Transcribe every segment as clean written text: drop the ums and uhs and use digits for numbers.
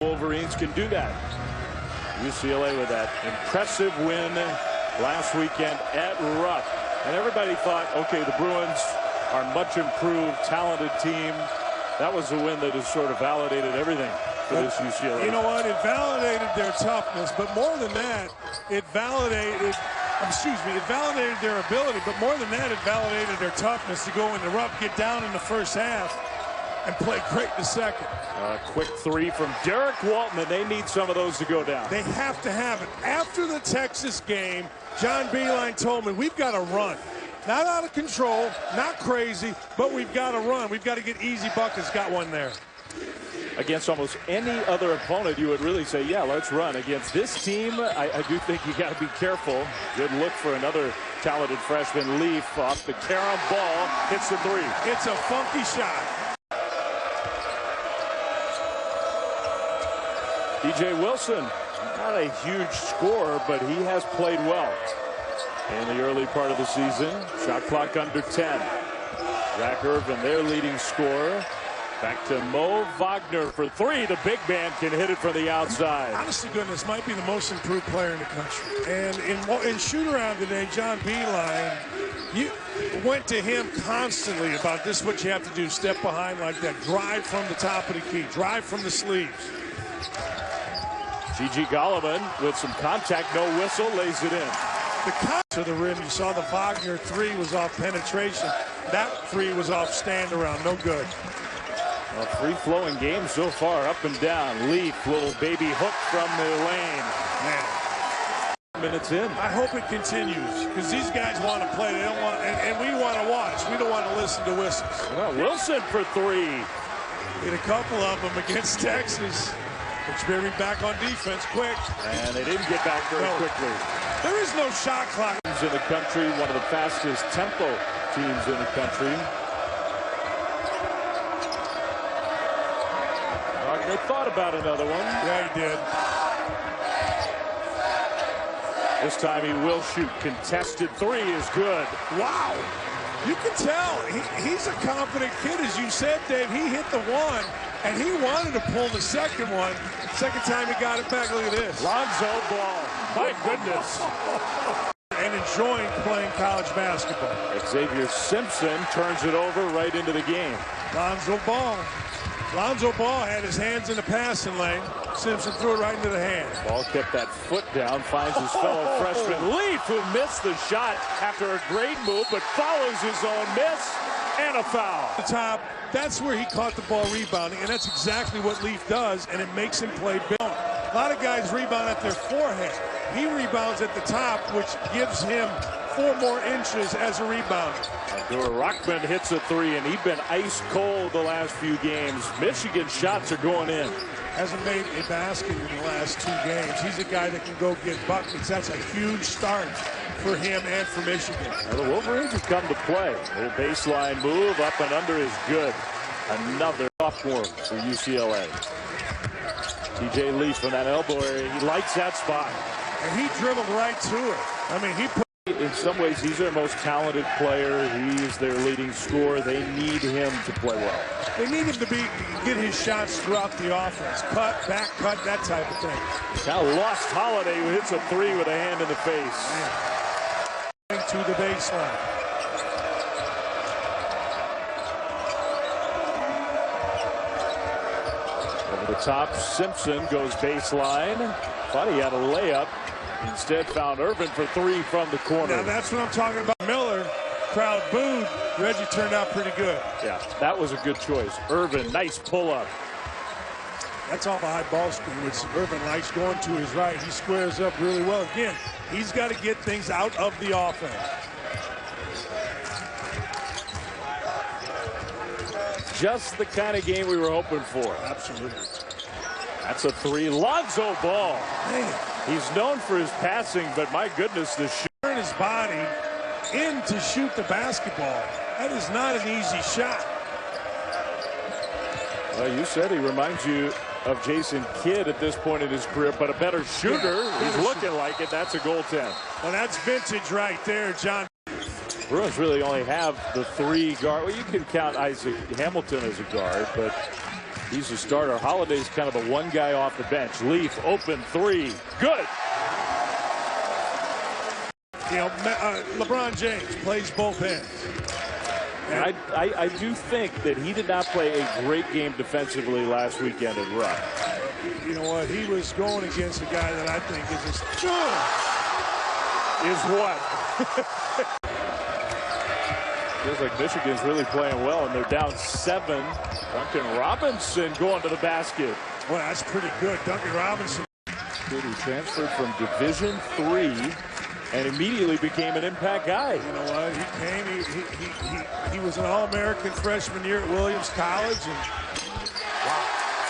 Wolverines can do that. UCLA with that impressive win last weekend at Rupp. And everybody thought, okay, the Bruins are much improved, talented team. That was a win that has sort of validated everything for this UCLA. You know what? It validated their toughness, but more than that, it validated their ability, but more than that, it validated their toughness to go into Rupp, get down in the first half, and play great in the second. A quick three from Derek Walton, and they need some of those to go down. They have to have it. After the Texas game, John Beilein told me, we've got to run. Not out of control, not crazy, but we've got to run. We've got to get easy buckets. Got one there. Against almost any other opponent, you would really say, yeah, let's run. Against this team, I do think you got to be careful. Good look for another talented freshman. Leaf off the carom ball, hits the three. It's a funky shot. DJ Wilson, not a huge scorer, but he has played well in the early part of the season. Shot clock under 10. Zach Irvin, their leading scorer. Back to Mo Wagner for three. The big man can hit it from the outside. Honest to goodness, might be the most improved player in the country. And in shoot-around today, John Beilein, you went to him constantly about this is what you have to do. Step behind like that. Drive from the top of the key. Drive from the sleeves. G.G. Golliman with some contact, no whistle, lays it in. The cut to the rim, you saw the Wagner three was off penetration. That three was off stand around, no good. A free-flowing game so far, up and down. Leaf, little baby hook from the lane. Man. Minutes in. I hope it continues, because these guys want to play. They don't want, and we want to watch. We don't want to listen to whistles. Well, Wilson for three. Hit a couple of them against Texas. Experiment back on defense quick. And they didn't get back very quickly. There is no shot clock. In the country, one of the fastest tempo teams in the country. Wagner thought about another one. Yeah, he did. This time he will shoot. Contested three is good. Wow. You can tell he's a confident kid. As you said, Dave, he hit the one, and he wanted to pull the second one. Second time he got it back. Look at this. Lonzo Ball. My goodness. And enjoying playing college basketball. Xavier Simpson turns it over right into the game. Lonzo Ball. Lonzo Ball had his hands in the passing lane. Simpson threw it right into the hand. Ball kept that foot down, finds his fellow freshman Leaf, who missed the shot after a great move, but follows his own miss, and a foul. The top, that's where he caught the ball rebounding, and that's exactly what Leaf does, and it makes him play big. A lot of guys rebound at their forehead. He rebounds at the top, which gives him 4 more inches as a rebounder. Rockman hits a three, and he's been ice cold the last few games. Michigan shots are going in. Hasn't made a basket in the last 2 games. He's a guy that can go get buckets. That's a huge start for him and for Michigan. Well, the Wolverines have come to play. Their baseline move up and under is good. Another sophomore for UCLA. TJ Leaf from that elbow area. He likes that spot. And he dribbled right to it. I mean, he put. In some ways, he's their most talented player. He's their leading scorer. They need him to play well. They need him to get his shots throughout the offense. Cut, back cut, that type of thing. Now lost Holiday, who hits a three with a hand in the face. Man. To the baseline. Over the top, Simpson goes baseline. Thought he had a layup. Instead found Irvin for three from the corner. Now that's what I'm talking about. Miller, crowd booed. Reggie turned out pretty good. Yeah, that was a good choice. Irvin, nice pull-up. That's off a high ball screen, which Irvin likes going to his right. He squares up really well. Again, he's got to get things out of the offense. Just the kind of game we were hoping for. Absolutely. That's a three. Lonzo Ball. Man. He's known for his passing, but my goodness, the shot. Turn his body in to shoot the basketball. That is not an easy shot. Well, you said he reminds you of Jason Kidd at this point in his career, but a better shooter. Yeah, he's looking like it. That's a goaltend. Well, that's vintage right there, John. Bruins really only have the 3 guard. Well, you can count Isaac Hamilton as a guard, but He's the starter. Holiday's kind of the one guy off the bench. Leaf, open three. Good. You know, LeBron James plays both ends. And I do think that he did not play a great game defensively last weekend at Rupp. You know what? He was going against a guy that I think is what? Feels like Michigan's really playing well, and they're down 7. Duncan Robinson going to the basket. Well, that's pretty good. Duncan Robinson. He transferred from Division III and immediately became an impact guy. You know what? He was an All-American freshman year at Williams College. And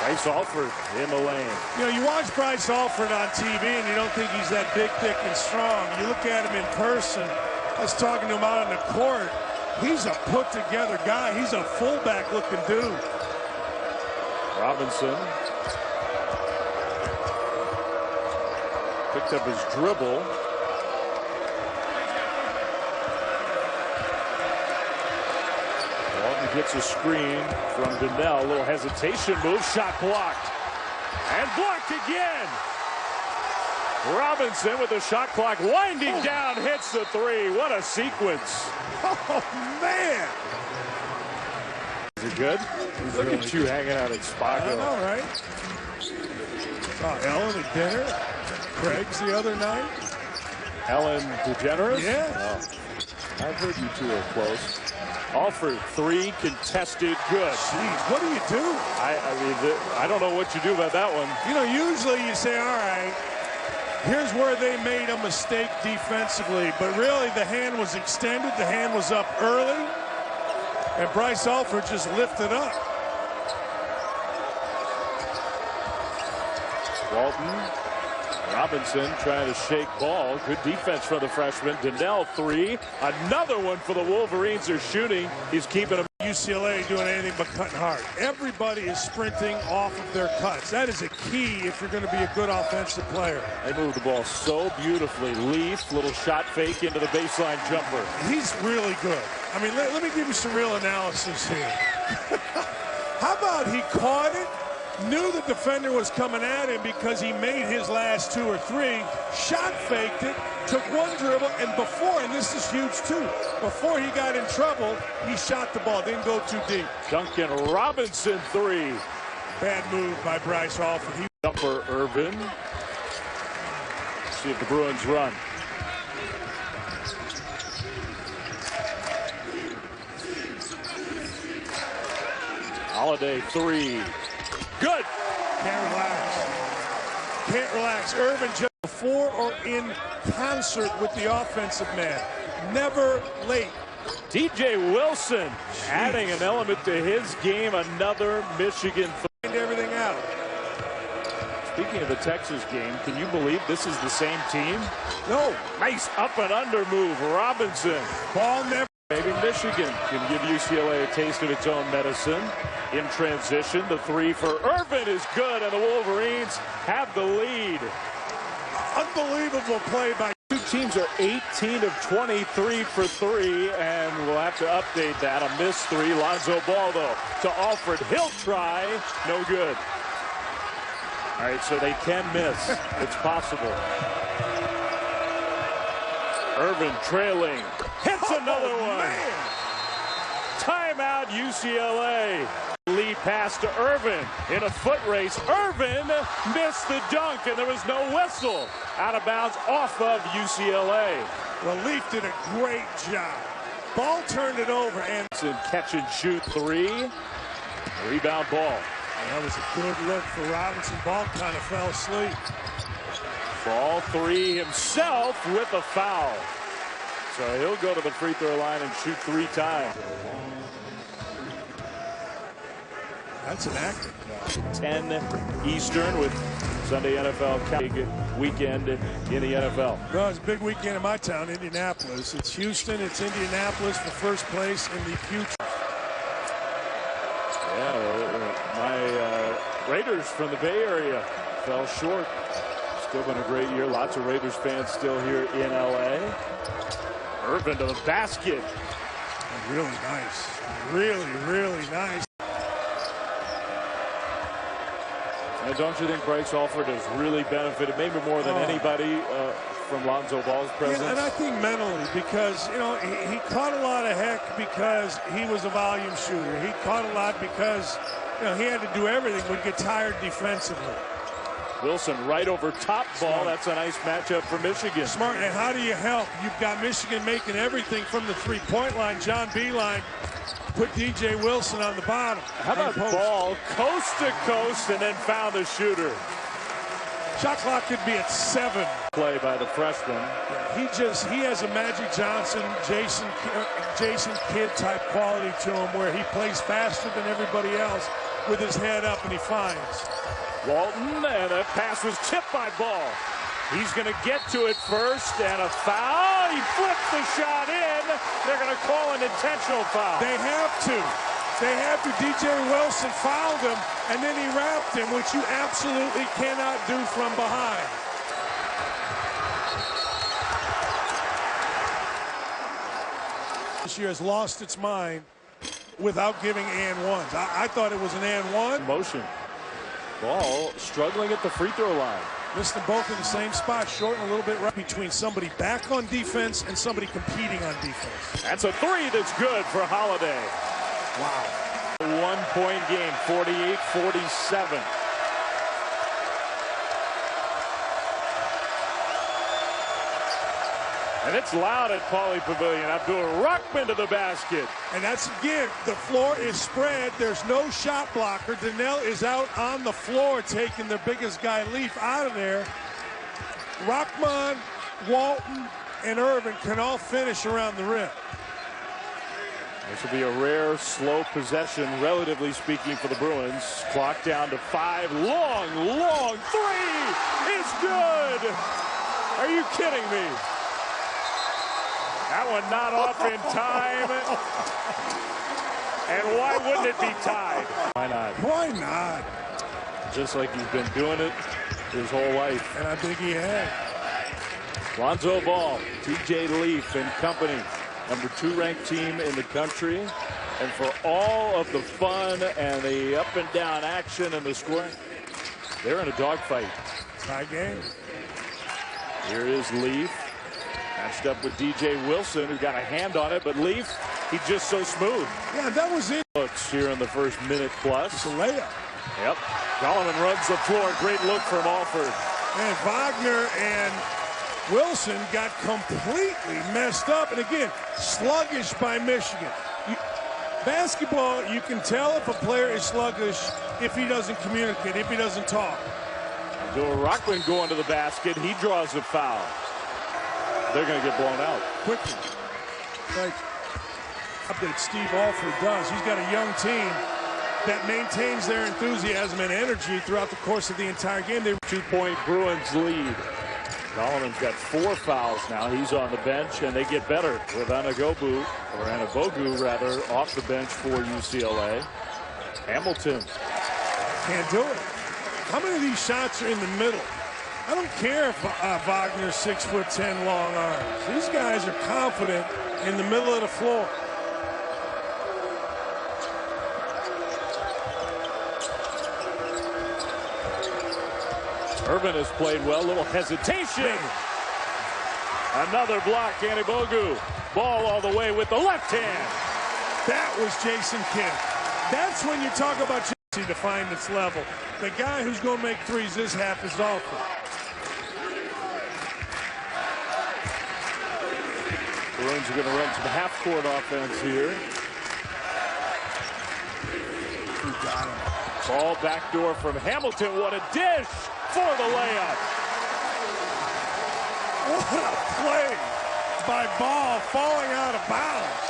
Bryce Alford in the lane. you know, you watch Bryce Alford on TV and you don't think he's that big, thick, and strong. You look at him in person. I was talking to him out on the court. He's a put-together guy. He's a fullback-looking dude. Robinson picked up his dribble. Walton gets a screen from Donnell. A little hesitation move. Shot blocked. And blocked again. Robinson with the shot clock winding down, hits the three. What a sequence. Oh, man. Is it good? Look at you hanging out at Spago. All right. Saw Ellen at dinner. Craig's the other night. Ellen DeGeneres? Yeah. Oh, I've heard you two are close. Alford, 3, contested, good. Jeez, what do you do? I don't know what you do about that one. You know, usually you say, all right, here's where they made a mistake defensively, but really the hand was extended, the hand was up early, and Bryce Alford just lifted up. Walton, Robinson trying to shake ball. Good defense from the freshman. Donnell, 3. Another one for the Wolverines. They're shooting. He's keeping them. UCLA doing anything but cutting hard. Everybody is sprinting off of their cuts. That is a key if you're going to be a good offensive player. They move the ball so beautifully. Leaf, little shot fake into the baseline jumper. He's really good. I mean, let me give you some real analysis here. How about he caught it, knew the defender was coming at him because he made his last 2 or 3, shot faked it, took one dribble, and this is huge too, before he got in trouble, he shot the ball, didn't go too deep. Duncan Robinson, 3. Bad move by Bryce Alford. For Irvin. See if the Bruins run. Holiday, 3. Good. Can't relax. Can't relax. Irvin just before or in concert with the offensive man. Never late. TJ Wilson adding an element to his game. Another Michigan. Find everything out. Speaking of the Texas game, can you believe this is the same team? No. Nice up and under move. Robinson. Ball never. Maybe Michigan can give UCLA a taste of its own medicine. In transition, the 3 for Irvin is good, and the Wolverines have the lead. Unbelievable play by. Two teams are 18 of 23 for 3, and we'll have to update that. A missed 3. Lonzo Ball, though, to Alford. He'll try. No good. All right, so they can miss. It's possible. Irvin trailing. Hits another one. Man. Timeout, UCLA. Lead pass to Irvin in a foot race. Irvin missed the dunk, and there was no whistle. Out of bounds off of UCLA. Well, Leaf did a great job. Ball turned it over, and Catch and shoot 3. Rebound Ball. that was a good look for Robinson. Ball kind of fell asleep. Ball 3 himself with a foul. So he'll go to the free throw line and shoot 3 times. That's an act. 10 Eastern with Sunday NFL weekend in the NFL. Well, it's a big weekend in my town, Indianapolis. It's Houston, it's Indianapolis for first place in the future. Yeah, my Raiders from the Bay Area fell short. Still been a great year. Lots of Raiders fans still here in LA. Irvin to the basket. Really nice. Really, really nice. And don't you think Bryce Alford has really benefited, maybe more than anybody, from Lonzo Ball's presence? Yeah, and I think mentally, because, you know, he caught a lot of heck because he was a volume shooter. He caught a lot because, you know, he had to do everything, would get tired defensively. Wilson right over top ball. Smart. That's a nice matchup for Michigan. Smart. And how do you help? You've got Michigan making everything from the three-point line. John Beilein put DJ Wilson on the bottom. How about Ball coast to coast and then found the shooter? Shot clock could be at 7. Play by the freshman. He has a Magic Johnson, Jason Kidd type quality to him, where he plays faster than everybody else with his head up, and he finds. Walton, and that pass was tipped by Ball. He's going to get to it first, and a foul. He flipped the shot in. They're going to call an intentional foul. They have to. They have to. DJ Wilson fouled him, and then he wrapped him, which you absolutely cannot do from behind. This year has lost its mind without giving and ones. I thought it was an and one. Motion. Ball struggling at the free throw line. Listen, both in the same spot, short and a little bit right between somebody back on defense and somebody competing on defense. That's a three that's good for Holiday. Wow. 1-point game, 48-47. And it's loud at Pauley Pavilion. Abdul-Rahman to the basket. And that's, again, the floor is spread. There's no shot blocker. Donnell is out on the floor taking their biggest guy, Leaf, out of there. Rahman, Walton, and Irvin can all finish around the rim. This will be a rare, slow possession, relatively speaking, for the Bruins. Clock down to 5. Long three is good. Are you kidding me? That one not off in time. And why wouldn't it be tied? Why not? Why not? Just like he's been doing it his whole life. And I think he had. Lonzo Ball, TJ Leaf and company. Number 2 ranked team in the country. And for all of the fun and the up and down action and the scoring, they're in a dogfight. Tie game. Here is Leaf. Matched up with DJ Wilson, who got a hand on it, but Leaf, he's just so smooth. Yeah, that was it. Looks here in the first minute plus. It's a layup. Yep. Solomon runs the floor. Great look from Alford. And Wagner and Wilson got completely messed up. And again, sluggish by Michigan. Basketball, you can tell if a player is sluggish if he doesn't communicate, if he doesn't talk. Abdul-Rahman going to the basket. He draws a foul. They're going to get blown out quickly. Like that Steve Alford does. He's got a young team that maintains their enthusiasm and energy throughout the course of the entire game. 2-point Bruins lead. Solomon's got 4 fouls now. He's on the bench, and they get better with Anabogu rather, off the bench for UCLA. Hamilton can't do it. How many of these shots are in the middle? I don't care if Wagner's 6'10", long arms. These guys are confident in the middle of the floor. Irvin has played well. Little hesitation. Another block, Anabogu. Ball all the way with the left hand. That was Jason Kidd. That's when you talk about Jason to find its level. The guy who's going to make threes this half is Alford. Bruins are going to run some half-court offense here. Got him. Ball backdoor from Hamilton. What a dish for the layup. What a play by Ball, falling out of bounds.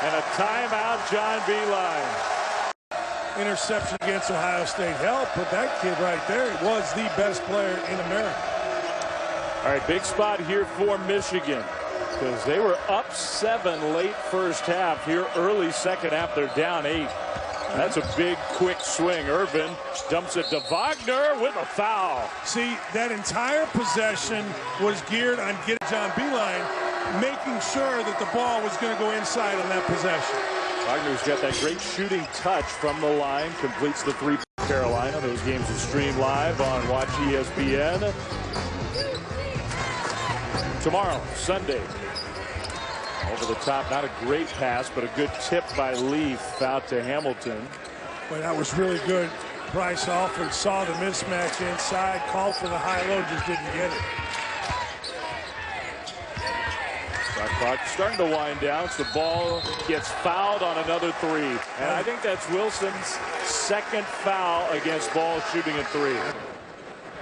And a timeout, John Beilein. Interception against Ohio State helped, but that kid right there was the best player in America. All right, big spot here for Michigan, because they were up 7 late first half. Here early second half, they're down 8. That's a big, quick swing. Irvin dumps it to Wagner with a foul. See, that entire possession was geared on getting John Beilein, making sure that the ball was going to go inside on that possession. Wagner's got that great shooting touch from the line, completes the 3. Carolina. Those games are streamed live on Watch ESPN. Tomorrow, Sunday. Over the top, not a great pass, but a good tip by Leaf out to Hamilton. Well, that was really good. Bryce Alford saw the mismatch inside, called for the high-low, just didn't get it. Shot clock starting to wind down, so the ball gets fouled on another three. And I think that's Wilson's second foul against Ball shooting at three.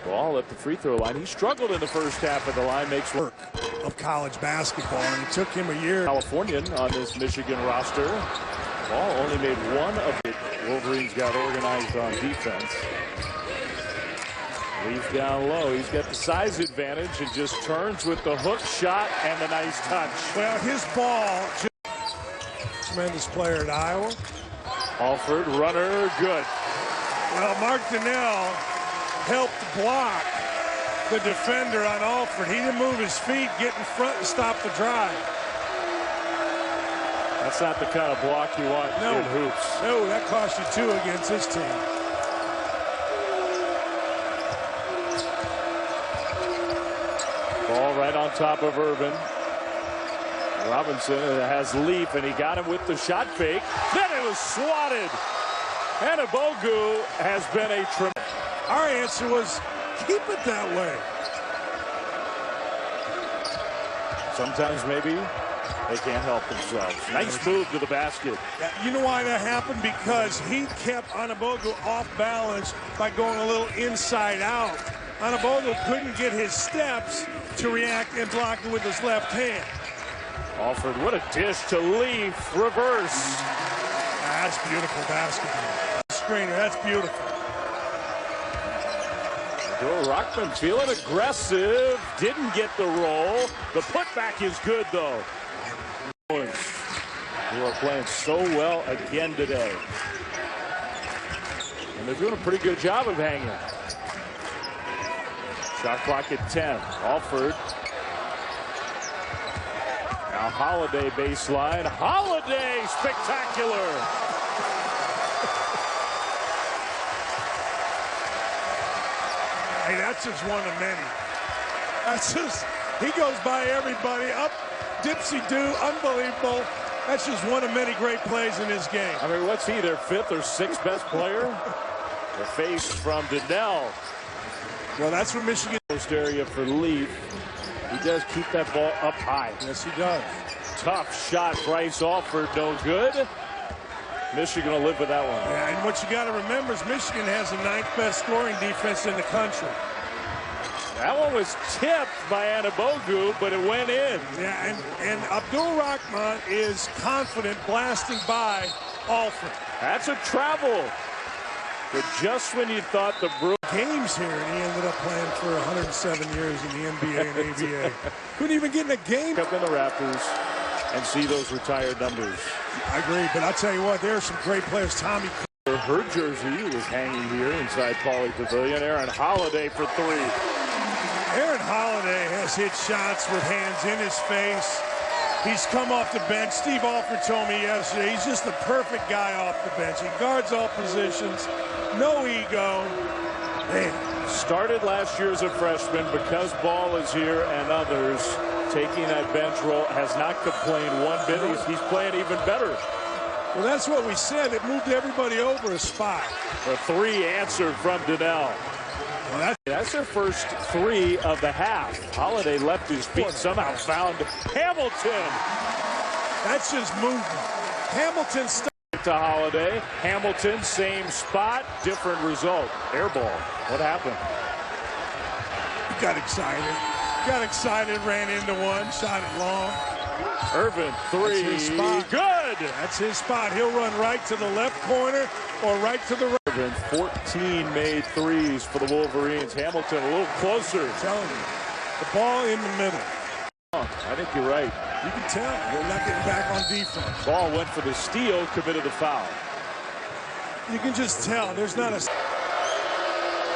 Ball at the free throw line. He struggled in the first half of the line. Makes work of college basketball, and it took him a year. Californian on this Michigan roster. Ball only made one of it. Wolverines got organized on defense. Leaves down low. He's got the size advantage and just turns with the hook shot and the nice touch. Well, his ball, tremendous player at Iowa. Alford, runner, good. Well, Mark Donnell helped block the defender on Alford. He didn't move his feet, get in front and stop the drive. That's not the kind of block you want in hoops. No, that cost you two against this team. Ball right on top of Irvin. Robinson has Leaf, and he got him with the shot fake. Then it was swatted. Anabogu has been a tremendous. Our answer was keep it that way. Sometimes maybe they can't help themselves. Nice move to the basket. You know why that happened? Because he kept Anabogu off balance by going a little inside out. Anabogu couldn't get his steps to react and block it with his left hand. Alford, what a dish to Leaf. Reverse. That's beautiful basketball. Screener, that's beautiful. Joe Rockman feeling aggressive. Didn't get the roll. The putback is good, though. Who are playing so well again today. And they're doing a pretty good job of hanging. Shot clock at 10. Alford. Now Holiday baseline. Holiday spectacular. Hey, that's just one of many. That's just, he goes by everybody. Up, dipsy-do, unbelievable. That's just one of many great plays in this game. I mean, what's he, their fifth or sixth best player? The face from Donnell. Well, that's what Michigan. Post area for Leaf. He does keep that ball up high. Yes, he does. Tough shot, Bryce Alford, no good. Michigan will live with that one. Yeah, and what you got to remember is Michigan has the 9th best scoring defense in the country. That one was tipped by Anabogu, but it went in. Yeah, and Abdul Rahman is confident blasting by Alford. That's a travel. But just when you thought the games here, and he ended up playing for 107 years in the NBA and ABA. Couldn't even get in a game. Up in the Raptors and see those retired numbers. I agree, but I'll tell you what, there are some great players. Tommy. Her jersey was hanging here inside Pauley Pavilion. Aaron Holiday for three. Aaron Holiday has hit shots with hands in his face. He's come off the bench. Steve Alford told me yesterday he's just the perfect guy off the bench. He guards all positions, no ego. Man. Started last year as a freshman. Because Ball is here and others taking that bench role, has not complained one bit. He's playing even better. Well, that's what we said. It moved everybody over a spot. The three answered from Donnell. Well, that's their first three of the half. Holiday left his feet, somehow found Hamilton. That's just movement. Hamilton to Holiday. Hamilton, same spot, different result. Air ball. What happened? He got excited. Got excited, ran into one, shot it long. Irvin, three. That's his spot. Good. That's his spot. He'll run right to the left corner or right to the right. Irvin, 14 made threes for the Wolverines. Hamilton a little closer. I'm telling you, the ball in the middle. I think you're right. You can tell. They're not getting back on defense. Ball went for the steal, committed the foul. You can just tell. There's not a...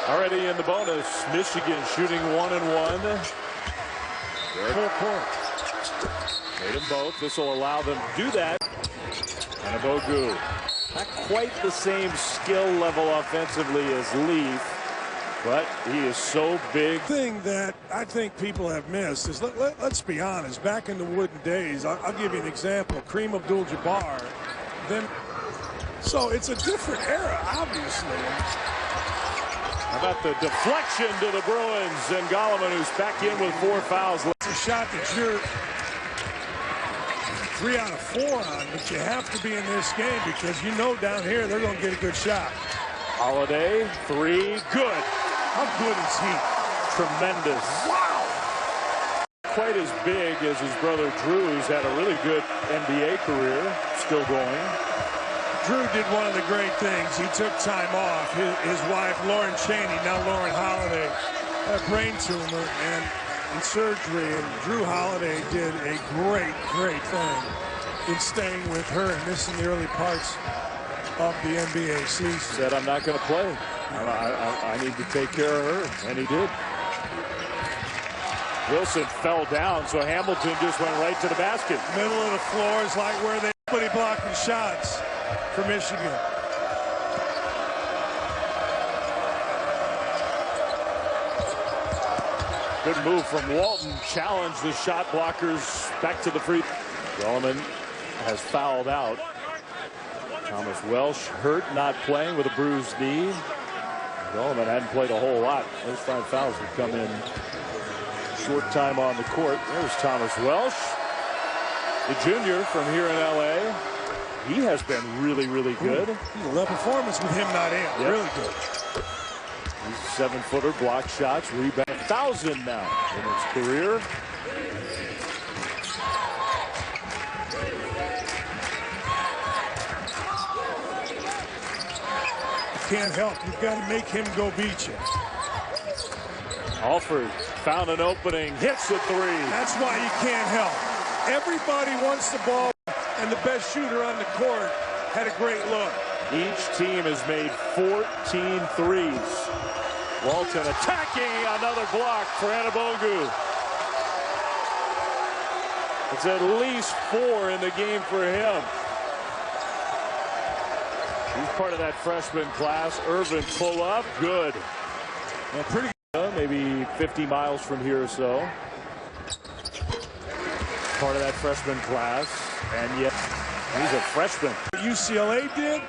Already in the bonus, Michigan shooting 1-1. Full court. Made them both. This will allow them to do that. Anabogu Not quite the same skill level offensively as Leaf, but he is so big. The thing that I think people have missed is, let's be honest, back in the wooden days, I'll give you an example, Kareem Abdul-Jabbar, so it's a different era, obviously. How about the deflection to the Bruins, and Goleman, who's back in with 4 fouls. It's a shot that you're 3 out of 4 on, but you have to be in this game because you know down here they're going to get a good shot. Holiday, 3, good. How good is he? Tremendous. Wow. Quite as big as his brother Drew, who's had a really good NBA career, still going. Drew did one of the great things. He took time off. His wife, Lauren Cheney, now Lauren Holiday, had a brain tumor and in surgery, and Drew Holiday did a great thing in staying with her and missing the early parts of the NBA season. Said, I'm not going to play. I need to take care of her, and he did. Wilson fell down, so Hamilton just went right to the basket. Middle of the floor is like where everybody blocking shots for Michigan. Good move from Walton. Challenged the shot blockers back to the free. Goleman has fouled out. Thomas Welsh hurt, not playing with a bruised knee. Goleman hadn't played a whole lot. Those 5 fouls would come in short time on the court. There's Thomas Welsh, the junior from here in LA. He has been really good. The performance with him not in. Yep. Really good. He's a 7-footer, block shots, rebound. 1,000 now in his career. Can't help. You've got to make him go beat you. Alford found an opening, hits the 3. That's why you can't help. Everybody wants the ball, and the best shooter on the court had a great look. Each team has made 14 threes. Walton attacking, another block for Anabogu. It's at least 4 in the game for him. He's part of that freshman class. Irvin pull up, good. Well, pretty good. Maybe 50 miles from here or so. Part of that freshman class, and yet he's a freshman. What UCLA did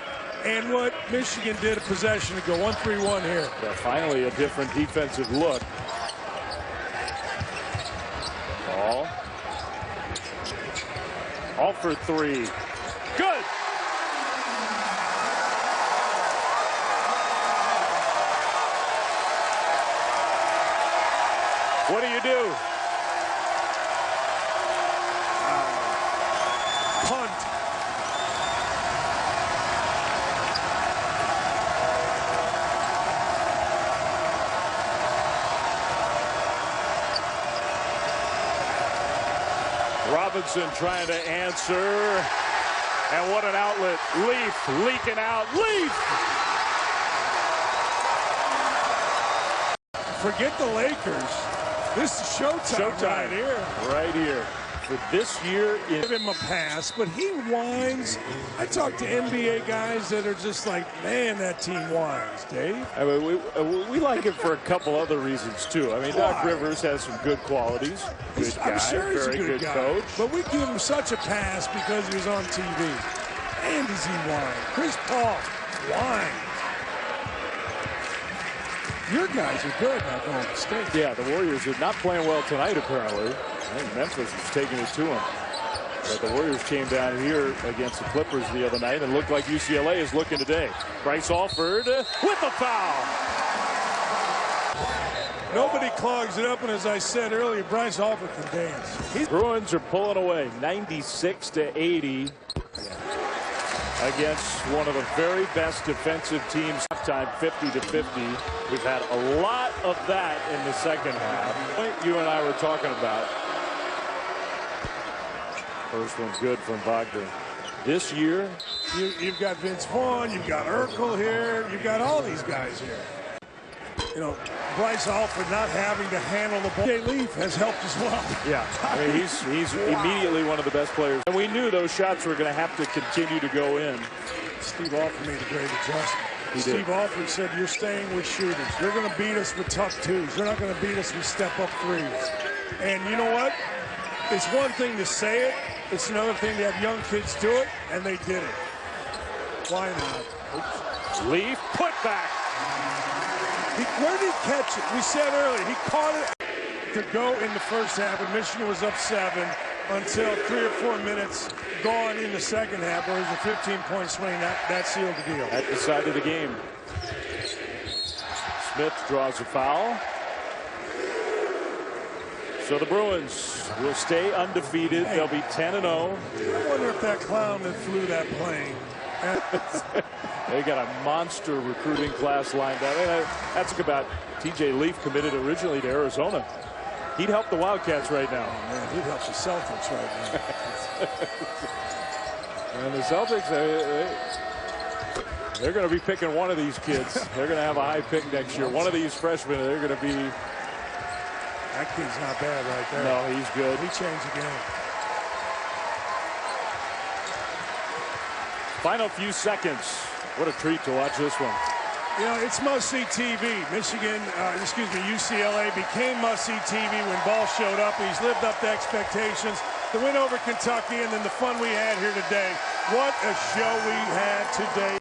and what Michigan did a possession ago. 1-3-1 here. Yeah, finally a different defensive look. Ball. All for 3. Good. What do you do? Punt. Robinson trying to answer. And what an outlet. Leaf leaking out. Leaf! Forget the Lakers. This is showtime right here. Right here. For this year, give him a pass, but he whines. I talk to NBA guys that are just like, man, that team whines, Dave. I mean, we like him for a couple other reasons, too. I mean, Doc Rivers has some good qualities. Good guy, I'm sure he's very a good guy, coach. But we give him such a pass because he was on TV. And does he whine? Chris Paul whines. Your guys are good now going to State. Yeah, the Warriors are not playing well tonight, apparently. I think Memphis is taking it to them. But the Warriors came down here against the Clippers the other night and looked like UCLA is looking today. Bryce Alford with the foul. Nobody clogs it up, and as I said earlier, Bryce Alford can dance. Bruins are pulling away 96-80 against one of the very best defensive teams. Time 50-50. We've had a lot of that in the second half. You and I were talking about. First one's good from Bogdan. This year, you've got Vince Vaughn, you've got Urkel here, you've got all these guys here. You know, Bryce Alford not having to handle the ball. Jay Leaf has helped as well. Yeah, I mean, he's immediately one of the best players. And we knew those shots were going to have to continue to go in. Steve Alford made a great adjustment. Steve Alford said, you're staying with shooters. You're going to beat us with tough twos. You're not going to beat us with step-up threes. And you know what? It's one thing to say it. It's another thing to have young kids do it, and they did it. Why not? Oops. Leaf, put back. Where did he catch it? We said earlier, he caught it to go in the first half, and Michigan was up 7 until 3 or 4 minutes gone in the second half, where it was a 15-point swing. That sealed the deal. That decided the game. Smith draws a foul. So the Bruins will stay undefeated. They'll be 10-0. I wonder if that clown that flew that plane. They got a monster recruiting class lined up. That's about TJ Leaf, committed originally to Arizona. He'd help the Wildcats right now. Oh, man, he'd help the Celtics right now. And the Celtics, they're going to be picking one of these kids. They're going to have a high pick next year. One of these freshmen, they're going to be. That kid's not bad right there. No, he's good. He changed the game. Final few seconds. What a treat to watch this one. You know, it's must-see TV. UCLA became must-see TV when Ball showed up. He's lived up to expectations. The win over Kentucky and then the fun we had here today. What a show we had today.